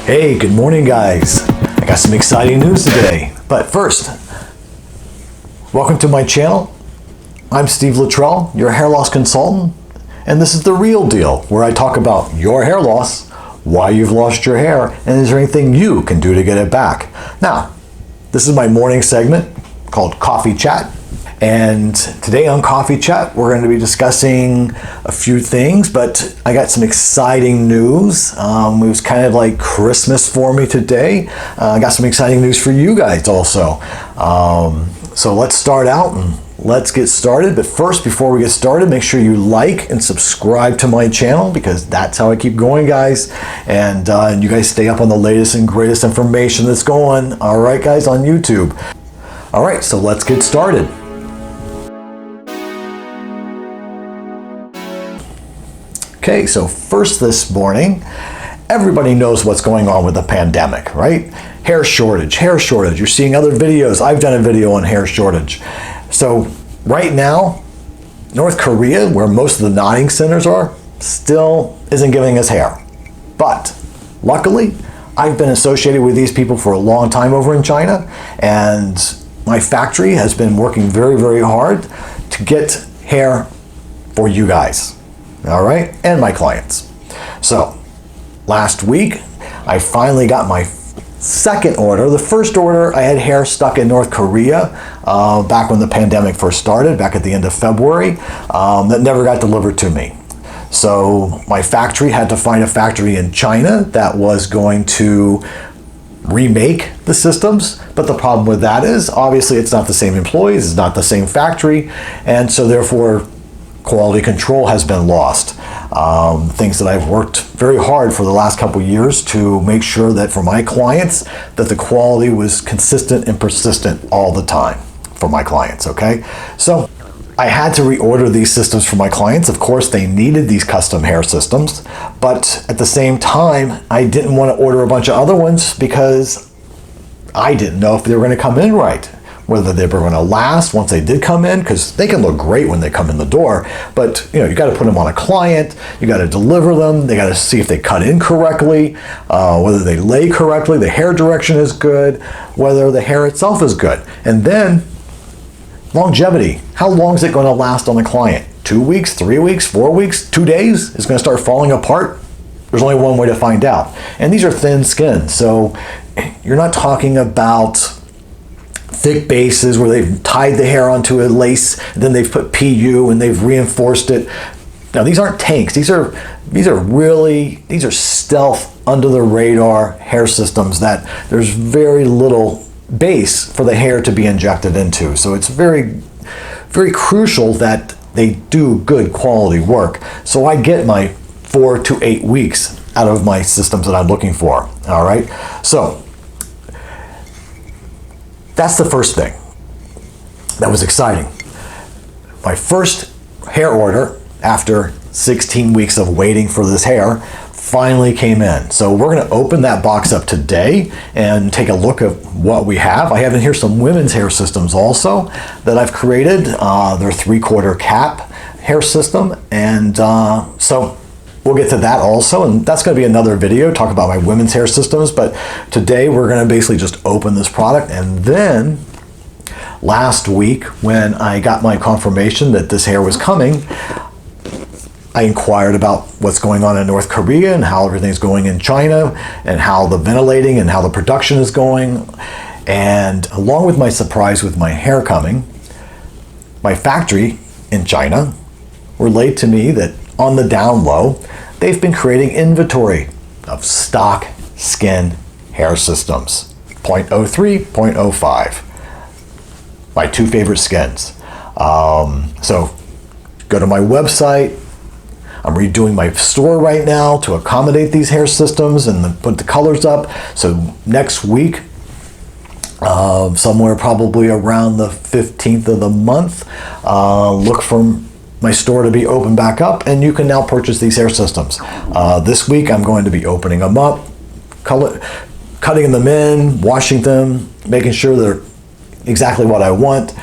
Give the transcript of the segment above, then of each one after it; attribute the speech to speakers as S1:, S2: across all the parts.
S1: Hey, good morning guys. I got some exciting news today. But first, welcome to my channel. I'm Steve Luttrell, your hair loss consultant, and this is The Real Deal, where I talk about your hair loss, why you've lost your hair, and is there anything you can do to get it back. Now, this is my morning segment called Coffee Chat. And today on Coffee Chat, we're going to be discussing a few things, but I got some exciting news. It was kind of like Christmas for me today. I got some exciting news for you guys also. So let's start out and let's get started. But first, before we get started, make sure you like and subscribe to my channel because that's how I keep going, guys. And you guys stay up on the latest and greatest information that's going, all right, guys, on YouTube. All right, so let's get started. Okay, so first this morning, everybody knows what's going on with the pandemic, right? Hair shortage. You're seeing other videos. I've done a video on hair shortage. So right now, North Korea, where most of the nodding centers are, still isn't giving us hair. But luckily, I've been associated with these people for a long time over in China, and my factory has been working very, very hard to get hair for you guys. All right, and my clients. So last week, I finally got my second order. The first order, I had hair stuck in North Korea back when the pandemic first started, back at the end of February, that never got delivered to me. So my factory had to find a factory in China that was going to remake the systems. But the problem with that is, obviously, it's not the same employees, it's not the same factory, and so therefore, quality control has been lost. Things that I've worked very hard for the last couple of years to make sure that for my clients, that the quality was consistent and persistent all the time for my clients, okay? So I had to reorder these systems for my clients. Of course, they needed these custom hair systems, but at the same time, I didn't want to order a bunch of other ones because I didn't know if they were going to come in right, whether they were going to last once they did come in, because they can look great when they come in the door, but you got to put them on a client, you got to deliver them, they got to see if they cut in correctly, whether they lay correctly, the hair direction is good, whether the hair itself is good. And then longevity, how long is it going to last on the client? 2 weeks, 3 weeks, 4 weeks, 2 days? It's going to start falling apart? There's only one way to find out. And these are thin skin, so you're not talking about thick bases where they've tied the hair onto a lace, and then they've put PU and they've reinforced it. Now these aren't tanks. These are stealth, under the radar hair systems that there's very little base for the hair to be injected into. So it's very, very crucial that they do good quality work. So I get my 4 to 8 weeks out of my systems that I'm looking for. All right. So that's the first thing that was exciting. My first hair order after 16 weeks of waiting for this hair finally came in. So we're going to open that box up today and take a look at what we have. I have in here some women's hair systems also that I've created. They're 3/4 cap hair system, and so we'll get to that also, and that's going to be another video, talk about my women's hair systems, but today we're going to basically just open this product. And then last week, when I got my confirmation that this hair was coming, I inquired about what's going on in North Korea and how everything's going in China and how the ventilating and how the production is going. And along with my surprise with my hair coming, my factory in China relayed to me that on the down low, they've been creating inventory of stock skin hair systems, 0.03, 0.05, my two favorite skins. So go to my website. I'm redoing my store right now to accommodate these hair systems and put the colors up. So next week, somewhere probably around the 15th of the month, look for my store to be open back up, and you can now purchase these hair systems. This week I'm going to be opening them up, cutting them in, washing them, making sure they're exactly what I want,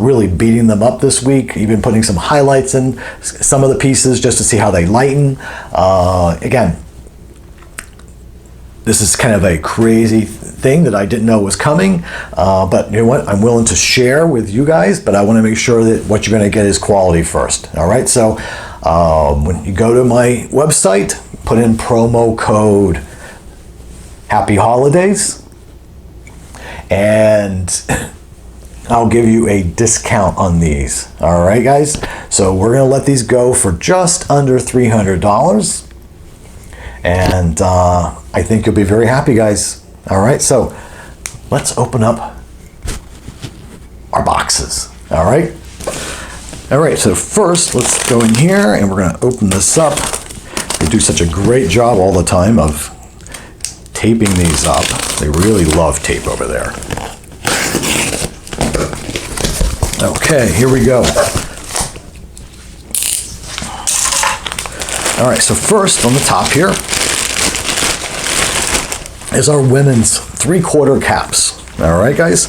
S1: really beating them up this week, even putting some highlights in some of the pieces just to see how they lighten. Again, This is kind of a crazy thing that I didn't know was coming, but you know what? I'm willing to share with you guys, but I want to make sure that what you're going to get is quality first. All right, so when you go to my website, put in promo code Happy Holidays, and I'll give you a discount on these. All right, guys? So we're going to let these go for just under $300. And I think you'll be very happy, guys. All right, so let's open up our boxes. All right? All right, so first let's go in here and we're going to open this up. We do such a great job all the time of taping these up. They really love tape over there. Okay, here we go. All right, so first on the top here is our women's 3/4 caps. All right, guys,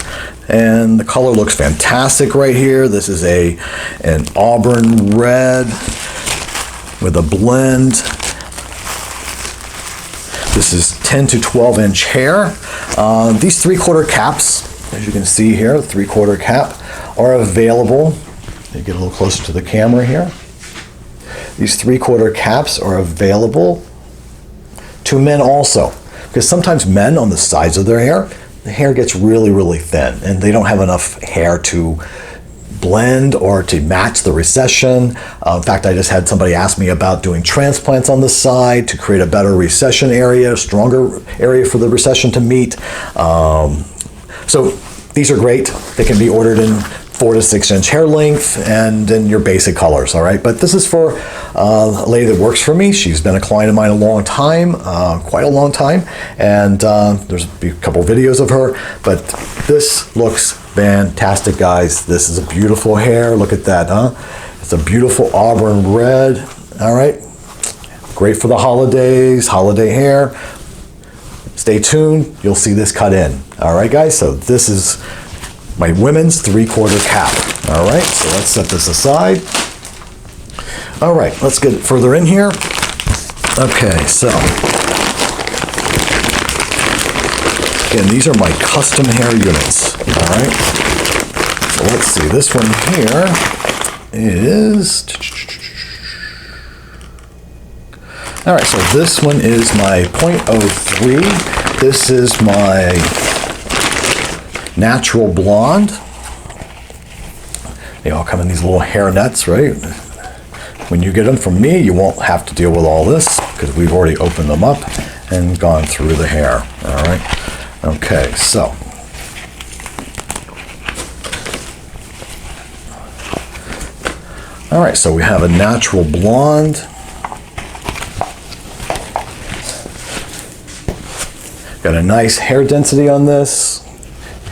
S1: and the color looks fantastic right here. This is an auburn red with a blend. This is 10 to 12 inch hair. These 3/4 caps, as you can see here, the 3/4 cap are available. Let me get a little closer to the camera here. These 3/4 caps are available to men also, because sometimes men on the sides of their hair, the hair gets really, really thin and they don't have enough hair to blend or to match the recession. In fact, I just had somebody ask me about doing transplants on the side to create a better recession area, a stronger area for the recession to meet. So these are great. They can be ordered in 4 to 6 inch hair length and in your basic colors, all right? But this is for a lady that works for me. She's been a client of mine a long time, quite a long time, and there's a couple videos of her, but this looks fantastic, guys. This is a beautiful hair. Look at that, huh? It's a beautiful auburn red, all right? Great for the holidays, holiday hair. Stay tuned, you'll see this cut in, all right, guys? So this is my women's 3/4 cap. All right, so let's set this aside. All right, let's get further in here. Okay, so again, these are my custom hair units. All right, so let's see. This one here is. All right, so this one is my .03. This is my natural blonde. They all come in these little hair nets, right? When you get them from me, you won't have to deal with all this because we've already opened them up and gone through the hair. All right. Okay, so all right, so we have a natural blonde. Got a nice hair density on this.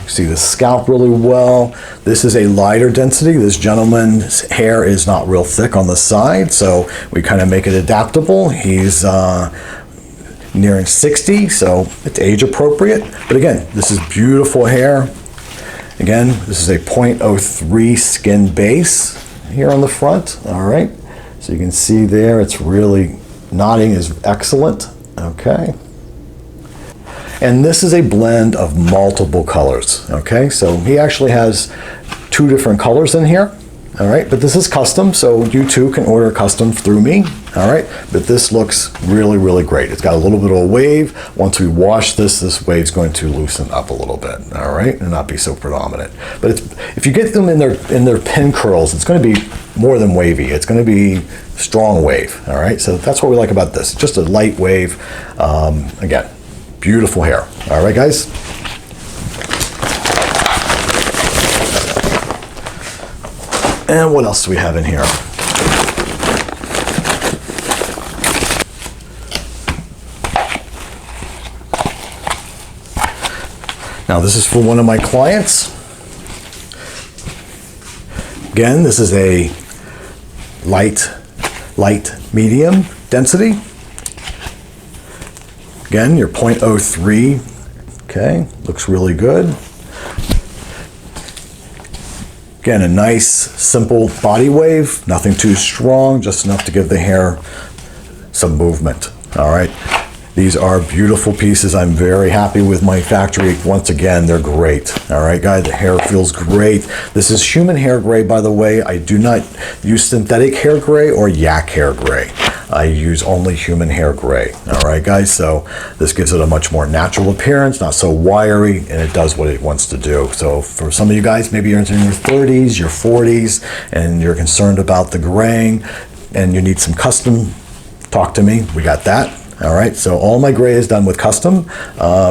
S1: See the scalp really well. This is a lighter density. This gentleman's hair is not real thick on the side, so we kind of make it adaptable. He's nearing 60, so it's age appropriate. But again, this is beautiful hair. Again, this is a .03 skin base here on the front. All right, so you can see there, it's really knotting is excellent. Okay. And this is a blend of multiple colors, okay? So he actually has 2 different colors in here, all right? But this is custom, so you too can order custom through me, all right? But this looks really, really great. It's got a little bit of a wave. Once we wash this, this wave's going to loosen up a little bit, all right? And not be so predominant. But if you get them in their pin curls, it's gonna be more than wavy. It's gonna be strong wave, all right? So that's what we like about this, just a light wave, again. Beautiful hair. All right, guys. And what else do we have in here? Now, this is for one of my clients. Again, this is a light, medium density. Again, your .03, okay, looks really good. Again, a nice, simple body wave, nothing too strong, just enough to give the hair some movement, all right? These are beautiful pieces. I'm very happy with my factory. Once again, they're great. All right, guys, the hair feels great. This is human hair gray, by the way. I do not use synthetic hair gray or yak hair gray. I use only human hair gray. All right, guys, so this gives it a much more natural appearance, not so wiry, and it does what it wants to do. So for some of you guys, maybe you're in your 30s, your 40s, and you're concerned about the graying, and you need some custom, talk to me. We got that. All right, so all my gray is done with custom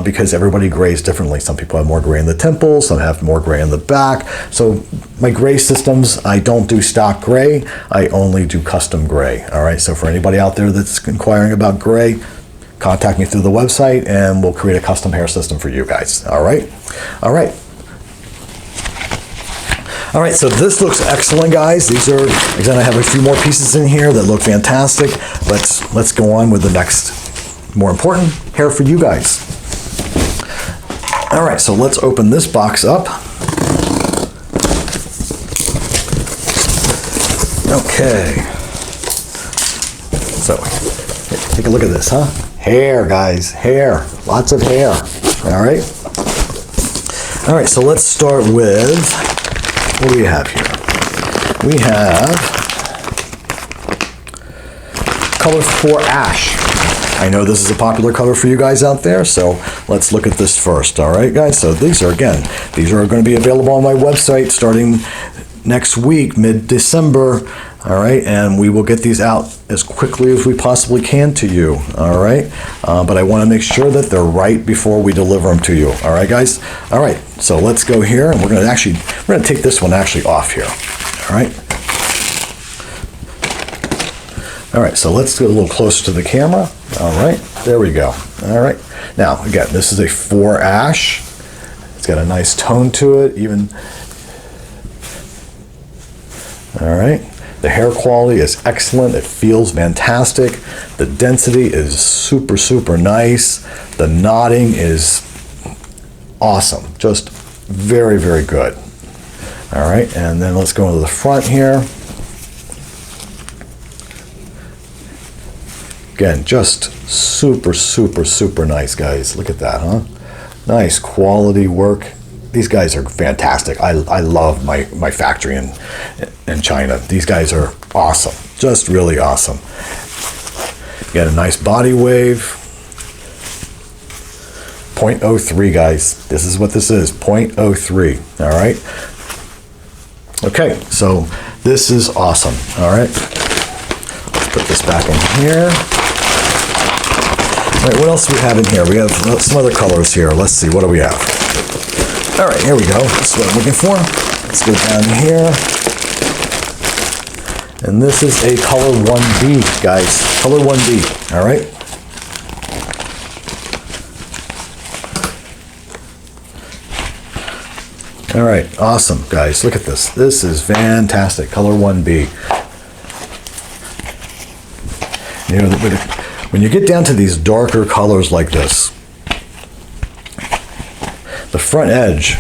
S1: because everybody grays differently. Some people have more gray in the temples, some have more gray in the back. So my gray systems, I don't do stock gray, I only do custom gray. All right, so for anybody out there that's inquiring about gray, contact me through the website and we'll create a custom hair system for you guys. All right, all right. All right, so this looks excellent, guys. These are, again, I have a few more pieces in here that look fantastic. Let's go on with the next, more important hair for you guys. All right, so let's open this box up. Okay. So, take a look at this, huh? Hair, guys, hair, lots of hair. All right. All right, so let's start with, what do we have here? We have color 4 ash. I know this is a popular color for you guys out there, so let's look at this first. All right, guys, so these are going to be available on my website starting next week, mid-December. All right, and we will get these out as quickly as we possibly can to you. All right, but I want to make sure that they're right before we deliver them to you. All right, guys. All right, so let's go here, and we're going to take this one actually off here. All right. All right, so let's get a little closer to the camera. All right, there we go. All right, now again, this is a 4 ash. It's got a nice tone to it, even. All right. The hair quality is excellent. It feels fantastic. The density is super, super nice. The knotting is awesome. Just very, very good. All right, and then let's go to the front here. Again, just super, super, super nice, guys. Look at that, huh? Nice quality work. These guys are fantastic. I love my factory in China. These guys are awesome, just really awesome. Got a nice body wave. 0.03, guys. This is what this is, 0.03, all right? Okay, so this is awesome, all right? Let's put this back in here. All right, what else do we have in here? We have some other colors here. Let's see, what do we have? All right, here we go. This is what I'm looking for. Let's go down here. And this is a color 1B, guys. Color 1B, all right? All right, awesome, guys. Look at this. This is fantastic. Color 1B. You know, when you get down to these darker colors like this, the front edge,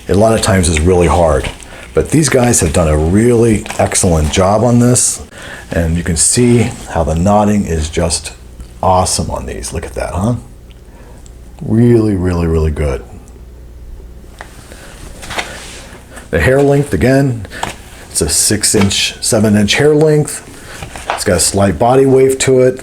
S1: a lot of times is really hard, but these guys have done a really excellent job on this, and you can see how the knotting is just awesome on these. Look at that, huh? Really, really, really good. The hair length, again, it's a 6-inch, 7-inch hair length. It's got a slight body wave to it.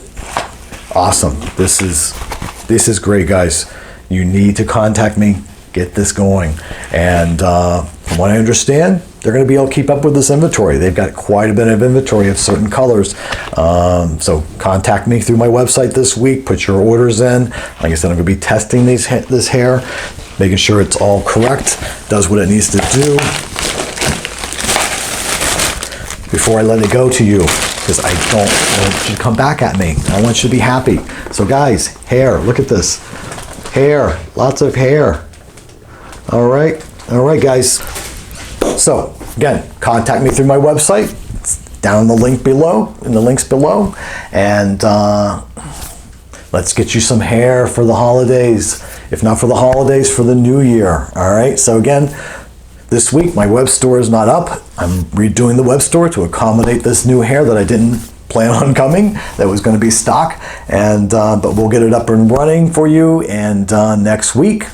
S1: Awesome. This is great, guys. You need to contact me, get this going. And from what I understand, they're going to be able to keep up with this inventory. They've got quite a bit of inventory of certain colors. So contact me through my website this week, put your orders in. Like I said, I'm going to be testing this hair, making sure it's all correct, does what it needs to do before I let it go to you, because I don't want you to come back at me. I want you to be happy. So guys, hair, look at this. Hair, lots of hair. All right, guys. So again, contact me through my website. It's down in the link below, in the links below, and let's get you some hair for the holidays. If not for the holidays, for the new year. All right. So again, this week my web store is not up. I'm redoing the web store to accommodate this new hair that I didn't plan on coming that was going to be stock, and but we'll get it up and running for you, and next week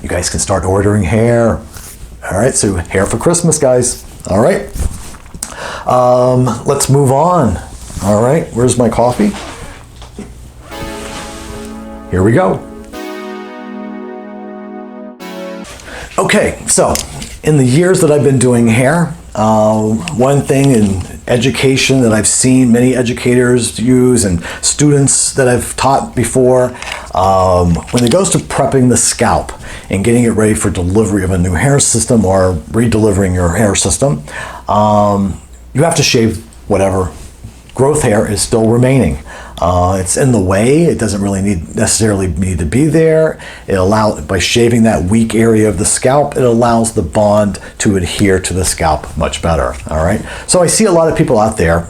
S1: you guys can start ordering hair. All right, so hair for Christmas, guys. All right, let's move on. All right, where's my coffee? Here we go. Okay, so in the years that I've been doing hair, one thing in education that I've seen many educators use and students that I've taught before, when it goes to prepping the scalp and getting it ready for delivery of a new hair system or re-delivering your hair system, you have to shave whatever growth hair is still remaining. It's in the way. It doesn't really necessarily need to be there. By shaving that weak area of the scalp, it allows the bond to adhere to the scalp much better. All right. So I see a lot of people out there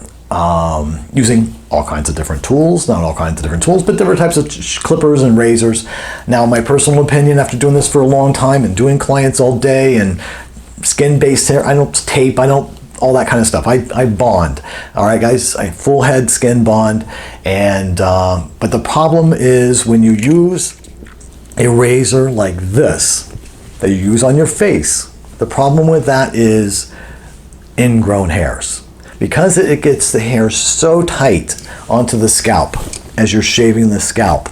S1: using all kinds of different tools, not all kinds of different tools, but different types of clippers and razors. Now, my personal opinion, after doing this for a long time and doing clients all day and skin-based hair, I don't tape, I don't all that kind of stuff. I bond. All right, guys, I full head skin bond. And but the problem is when you use a razor like this that you use on your face, the problem with that is ingrown hairs. Because it gets the hair so tight onto the scalp as you're shaving the scalp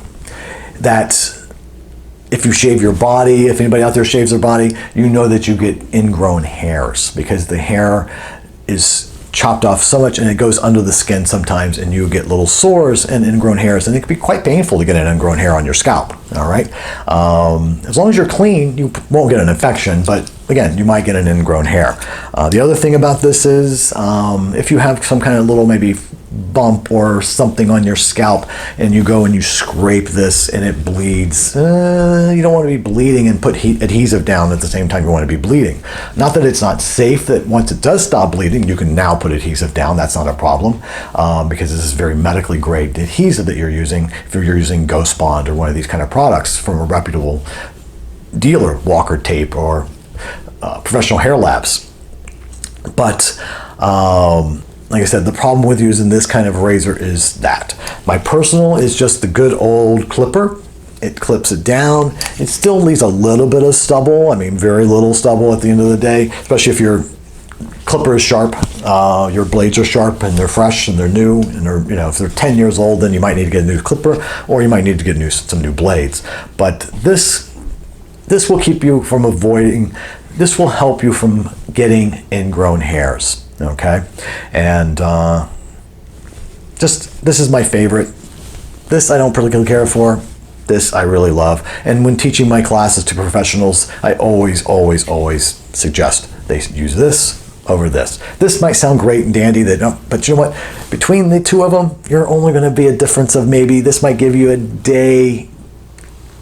S1: that if you shave your body, if anybody out there shaves their body, you know that you get ingrown hairs because the hair is chopped off so much and it goes under the skin sometimes, and you get little sores and ingrown hairs, and it can be quite painful to get an ingrown hair on your scalp. All right, as long as you're clean, you won't get an infection, but again, you might get an ingrown hair. The other thing about this is if you have some kind of little maybe bump or something on your scalp and you go and you scrape this and it bleeds, you don't want to be bleeding and put adhesive down at the same time you want to be bleeding. Not that it's not safe, that once it does stop bleeding you can now put adhesive down. That's not a problem because this is very medically grade adhesive that you're using if you're using Ghost Bond or one of these kind of products from a reputable dealer, Walker Tape or Professional Hair Labs. But like I said, the problem with using this kind of razor is that. My personal is just the good old clipper. It clips it down. It still leaves a little bit of stubble. I mean, very little stubble at the end of the day, especially if your clipper is sharp, your blades are sharp and they're fresh and they're new, and they're, you know, if they're 10 years old, then you might need to get a new clipper or you might need to get some new blades. But this will keep you from this will help you from getting ingrown hairs. Okay, and this is my favorite. This I don't particularly care for. This I really love. And when teaching my classes to professionals, I always suggest they use this over this. This might sound great and dandy, but you know what? Between the two of them, you're only going to be a difference of maybe this might give you a day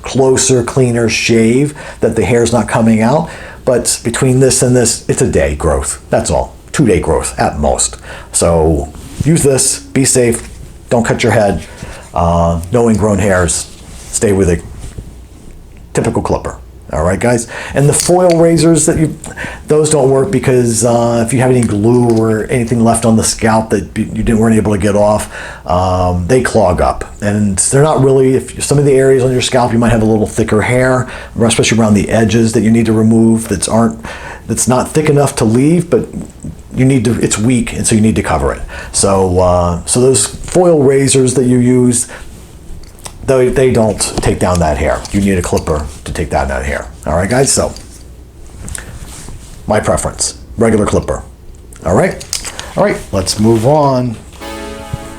S1: closer, cleaner shave that the hair's not coming out. But between this and this, it's a day growth. That's all. 2-day growth at most. So use this, be safe, don't cut your head, no ingrown hairs, stay with a typical clipper. All right, guys. And the foil razors those don't work because if you have any glue or anything left on the scalp that weren't able to get off, they clog up. And they're not really, if some of the areas on your scalp, you might have a little thicker hair, especially around the edges that you need to remove that's not thick enough to leave, but it's weak, and so you need to cover it. So those foil razors that you use, they don't take down that hair. You need a clipper to take down that hair. All right, guys, so my preference, regular clipper. All right, let's move on.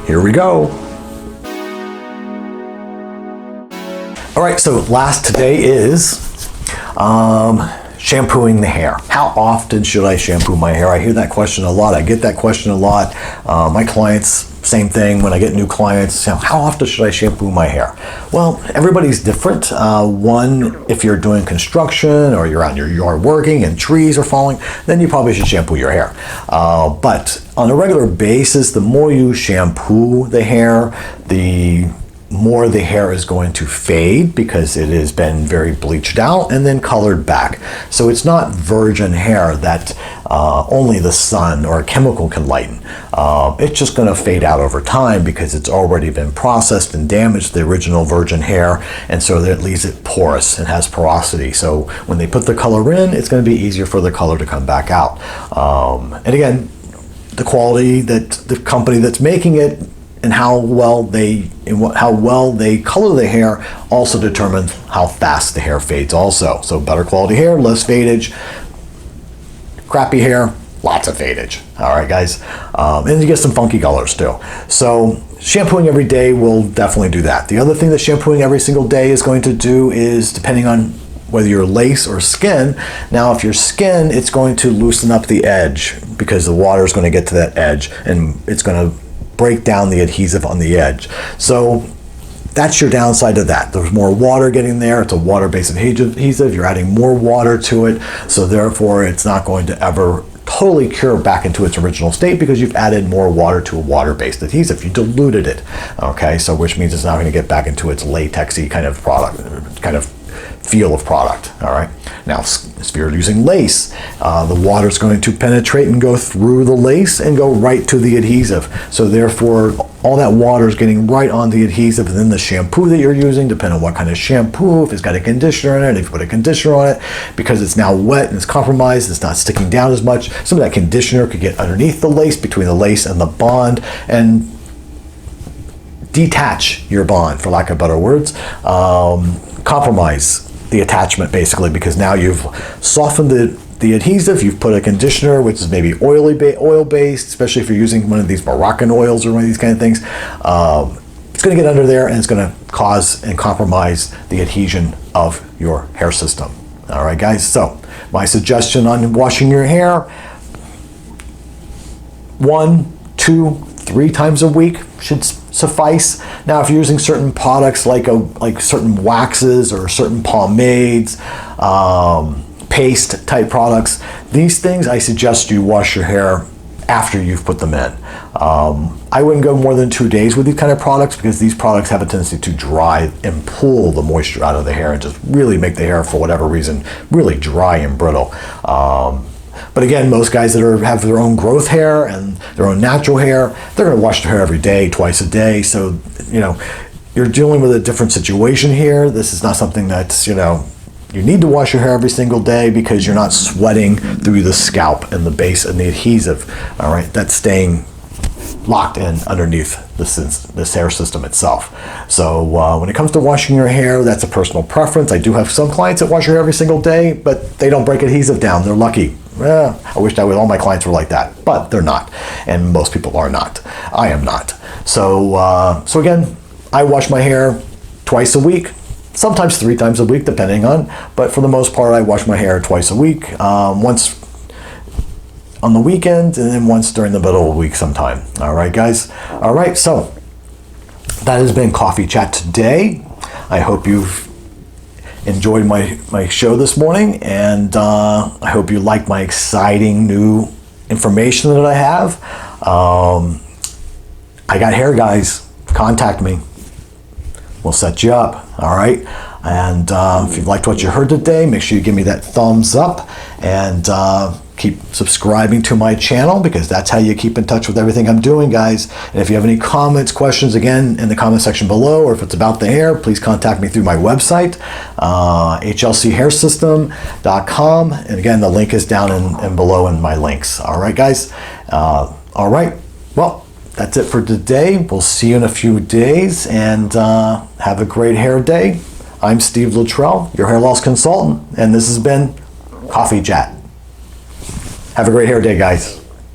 S1: Here we go. All right, so last today is shampooing the hair. How often should I shampoo my hair? I hear that question a lot. I get that question a lot. My clients, same thing. When I get new clients, how often should I shampoo my hair? Well, everybody's different. One, if you're doing construction or you're out in your yard working and trees are falling, then you probably should shampoo your hair. But on a regular basis, the more you shampoo the hair, the more the hair is going to fade because it has been very bleached out and then colored back. So it's not virgin hair that only the sun or a chemical can lighten. It's just going to fade out over time because it's already been processed and damaged the original virgin hair, and so that leaves it porous and has porosity. So when they put the color in, it's going to be easier for the color to come back out. And again, the quality that the company that's making it and how well they color the hair also determines how fast the hair fades also. So better quality hair, less fadage. Crappy hair, lots of fadage. All right, guys. And you get some funky colors too. So shampooing every day will definitely do that. The other thing that shampooing every single day is going to do is, depending on whether you're lace or skin. Now, if you're skin, it's going to loosen up the edge because the water is going to get to that edge and it's going to break down the adhesive on the edge. So that's your downside to that. There's more water getting there. It's a water-based adhesive. You're adding more water to it. So therefore, it's not going to ever totally cure back into its original state because you've added more water to a water-based adhesive. You diluted it. Okay, so which means it's not going to get back into its latexy kind of product, kind of feel of product. All right. Now, if you're using lace, the water is going to penetrate and go through the lace and go right to the adhesive. So therefore, all that water is getting right on the adhesive, and then the shampoo that you're using, depending on what kind of shampoo, if it's got a conditioner in it, if you put a conditioner on it, because it's now wet and it's compromised, it's not sticking down as much. Some of that conditioner could get underneath the lace, between the lace and the bond, and detach your bond, for lack of better words. Compromise the attachment basically, because now you've softened the adhesive, you've put a conditioner which is maybe oil based, especially if you're using one of these Moroccan oils or one of these kind of things. It's going to get under there and it's going to cause and compromise the adhesion of your hair system. All right, guys. So my suggestion on washing your hair: 1, 2, 3 times a week should suffice. Now, if you're using certain products like certain waxes or certain pomades, paste type products, these things I suggest you wash your hair after you've put them in. I wouldn't go more than 2 days with these kind of products because these products have a tendency to dry and pull the moisture out of the hair and just really make the hair, for whatever reason, really dry and brittle. But again, most guys that have their own growth hair and their own natural hair, they're going to wash their hair every day, twice a day. So, you're dealing with a different situation here. This is not something that's, you need to wash your hair every single day because you're not sweating through the scalp and the base and the adhesive. All right, that's staying locked in underneath this hair system itself. So when it comes to washing your hair, that's a personal preference. I do have some clients that wash their hair every single day, but they don't break adhesive down. They're lucky. I wish all my clients were like that, but they're not, and most people are not. I am not. So again, I wash my hair twice a week, sometimes 3 times a week, depending on. But for the most part, I wash my hair twice a week, once on the weekend and then once during the middle of the week sometime. All right, guys. All right, so that has been Coffee Chat today. I hope you've enjoyed my show this morning, and I hope you like my exciting new information that I have. I got hair, guys. Contact me. We'll set you up. All right. And if you liked what you heard today, make sure you give me that thumbs up and keep subscribing to my channel, because that's how you keep in touch with everything I'm doing, guys. And if you have any comments, questions, again, in the comment section below, or if it's about the hair, please contact me through my website, AHLChairsystem.com. And again, the link is down and below in my links. All right, guys. All right. Well, that's it for today. We'll see you in a few days, and have a great hair day. I'm Steve Luttrell, your hair loss consultant, and this has been Coffee Chat. Have a great hair day, guys.